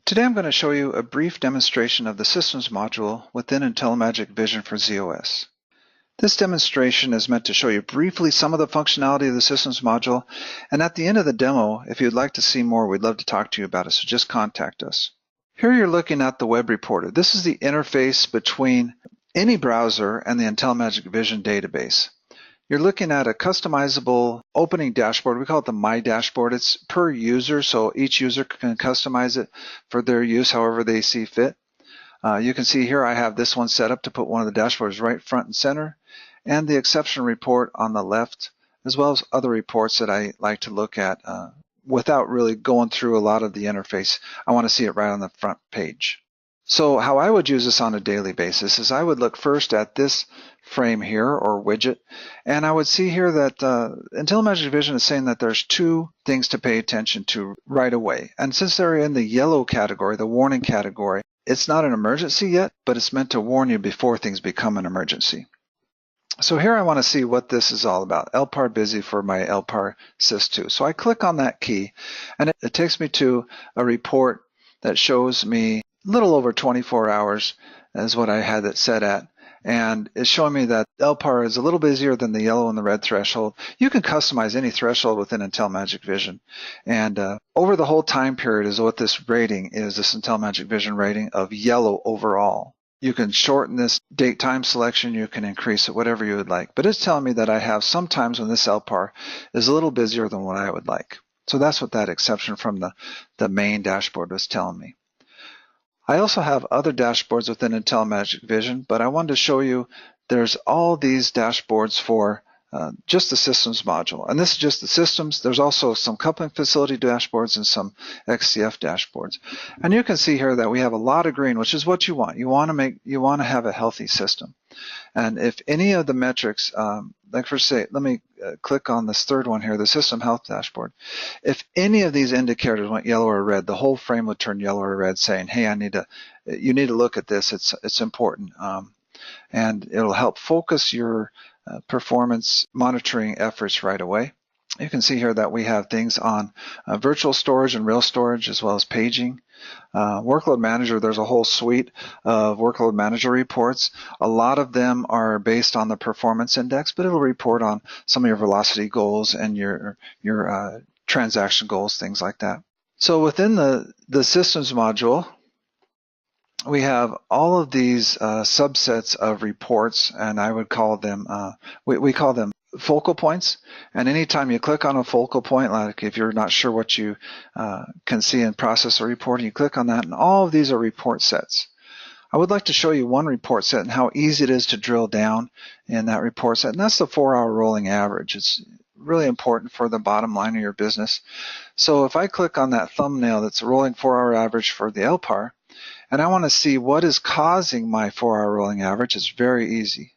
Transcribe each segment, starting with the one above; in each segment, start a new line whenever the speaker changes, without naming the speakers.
Today I'm going to show you a brief demonstration of the Systems module within IntelliMagic Vision for ZOS. This demonstration is meant to show you briefly some of the functionality of the Systems module, and at the end of the demo, if you'd like to see more, we'd love to talk to you about it, so just contact us. Here you're looking at the web reporter. This is the interface between any browser and the IntelliMagic Vision database. You're looking at a customizable opening dashboard. We call it the My Dashboard. It's per user, so each user can customize it for their use however they see fit. You can see here I have this one set up to put one of the dashboards right front and center, and the exception report on the left, as well as other reports that I like to look at without really going through a lot of the interface. I want to see it right on the front page. So how I would use this on a daily basis is I would look first at this frame here or widget, and I would see here that IntelliMagic Vision is saying that there's two things to pay attention to right away. And since they're in the yellow category, the warning category, it's not an emergency yet, but it's meant to warn you before things become an emergency. So here I want to see what this is all about. LPAR busy for my LPAR Sys2. So I click on that key, and it takes me to a report that shows me a little over 24 hours is what I had it set at. And it's showing me that LPAR is a little busier than the yellow and the red threshold. You can customize any threshold within IntelliMagic Vision. And over the whole time period is what this rating is, this IntelliMagic Vision rating of yellow overall. You can shorten this date time selection, you can increase it, whatever you would like. But it's telling me that I have some times when this LPAR is a little busier than what I would like. So that's what that exception from the main dashboard was telling me. I also have other dashboards within IntelliMagic Vision, but I wanted to show you there's all these dashboards for just the Systems module. And this is just the Systems. There's also some coupling facility dashboards and some XCF dashboards. And you can see here that we have a lot of green, which is what you want. You want to have a healthy system. And if any of the metrics, like for say, let me click on this third one here, the System Health Dashboard. If any of these indicators went yellow or red, the whole frame would turn yellow or red, saying, "Hey, you need to look at this. It's important," and it'll help focus your performance monitoring efforts right away. You can see here that we have things on virtual storage and real storage, as well as paging. Workload Manager, there's a whole suite of Workload Manager reports. A lot of them are based on the performance index, but it'll report on some of your velocity goals and your transaction goals, things like that. So within the Systems module, we have all of these subsets of reports, and I would call them, we call them focal points. And anytime you click on a focal point, like if you're not sure what you can see in process or reporting, you click on that, and all of these are report sets. I would like to show you one report set and how easy it is to drill down in that report set, and that's the 4-hour rolling average. It's really important for the bottom line of your business. So if I click on that thumbnail that's a rolling 4-hour average for the LPAR, and I want to see what is causing my 4-hour rolling average, it's very easy.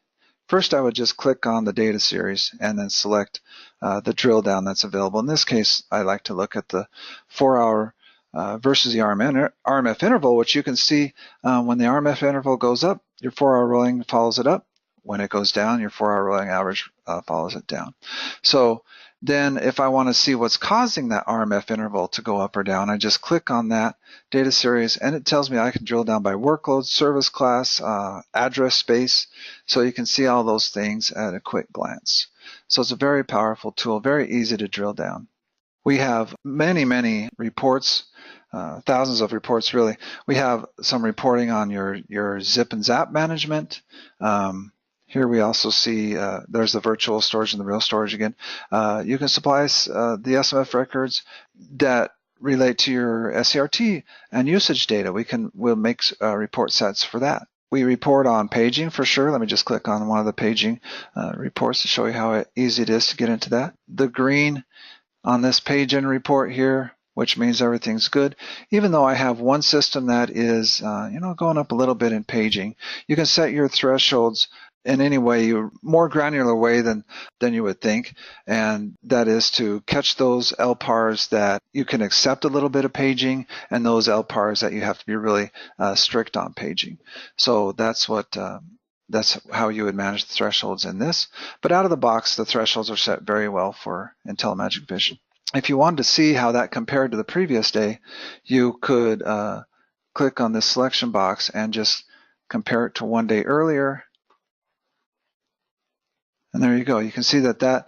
First, I would just click on the data series and then select the drill down that's available. In this case, I like to look at the 4-hour versus the RMF interval, which you can see when the RMF interval goes up, your 4-hour rolling follows it up. When it goes down, your 4-hour rolling average follows it down. So then if I want to see what's causing that RMF interval to go up or down, I just click on that data series, and it tells me I can drill down by workload, service class, address space, so you can see all those things at a quick glance. So it's a very powerful tool, very easy to drill down. We have many reports, thousands of reports really. We have some reporting on your zip and zap management. Here we also see there's the virtual storage and the real storage again. You can supply us the SMF records that relate to your SCRT and usage data. We'll make report sets for that. We report on paging for sure. Let me just click on one of the paging reports to show you how easy it is to get into that. The green on this page in report here, which means everything's good. Even though I have one system that is going up a little bit in paging, you can set your thresholds in any way, more granular way than you would think, and that is to catch those LPARs that you can accept a little bit of paging, and those LPARs that you have to be really strict on paging. So that's how you would manage the thresholds in this. But out of the box, the thresholds are set very well for IntelliMagic Vision. If you wanted to see how that compared to the previous day, you could click on this selection box and just compare it to one day earlier. And there you go. You can see that that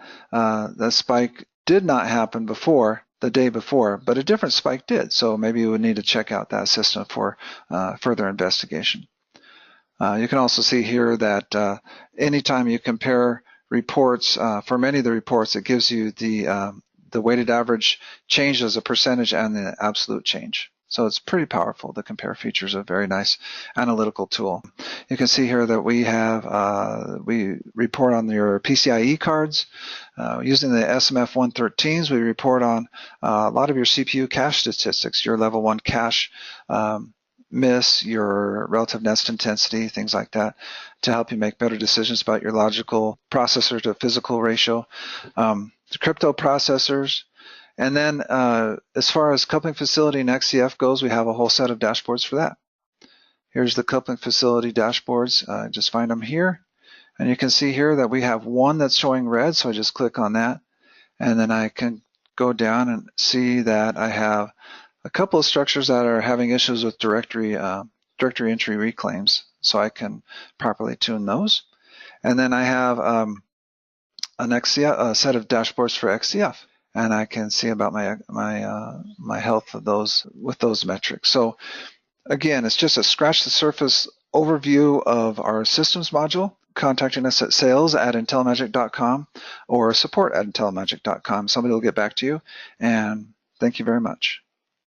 spike did not happen before, the day before, but a different spike did. So maybe you would need to check out that system for further investigation. You can also see here that anytime you compare reports, for many of the reports, it gives you the weighted average change as a percentage and the absolute change. So it's pretty powerful. The compare feature is a very nice analytical tool. You can see here that we have, we report on your PCIe cards. Using the SMF 113s, we report on a lot of your CPU cache statistics, your level 1 cache miss, your relative nest intensity, things like that, to help you make better decisions about your logical processor to physical ratio. The crypto processors. And then as far as coupling facility and XCF goes, we have a whole set of dashboards for that. Here's the coupling facility dashboards. Just find them here. And you can see here that we have one that's showing red, so I just click on that. And then I can go down and see that I have a couple of structures that are having issues with directory entry reclaims, so I can properly tune those. And then I have a set of dashboards for XCF. And I can see about my health of those with those metrics. So again, it's just a scratch the surface overview of our systems module. Contacting us at sales@intellimagic.com or support@intellimagic.com. Somebody will get back to you, and thank you very much.